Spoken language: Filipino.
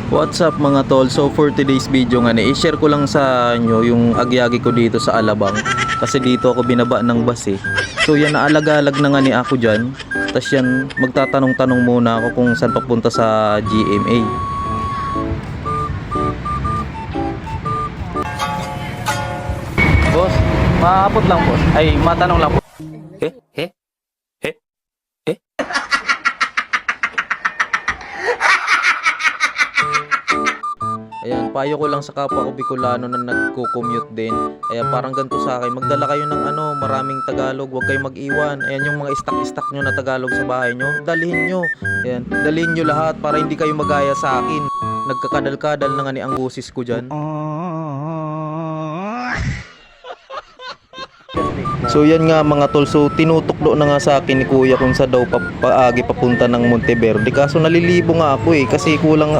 What's up mga tol? So for today's video nga i-share ko lang sa inyo yung agyagi ko dito sa Alabang. Kasi dito ako binaba ng bus eh. So yan, naalaga-alag na nga ni ako dyan. Tapos yan, magtatanong-tanong muna ako kung saan papunta sa GMA. Boss, maabot lang boss. Ay, matanong lang po. Eh? Eh? Eh? Eh? Ayan, payo ko lang sa kapwa ko Bicolano na nagko-commute din. Ayan, parang ganito sa akin. Magdala kayo ng maraming Tagalog. Huwag kayong mag-iwan. Ayan, yung mga stock-stock nyo na Tagalog sa bahay nyo, dalhin nyo. Ayan, dalhin nyo lahat para hindi kayo magaya sa akin. Nagkakadal-kadal na nga ni ang busis ko dyan. So yan nga mga tol, so tinutuklo na nga sa akin ni kuya kung sa daw paagi papunta ng Monteverde. Kaso nalilibo nga ako eh, kasi kulang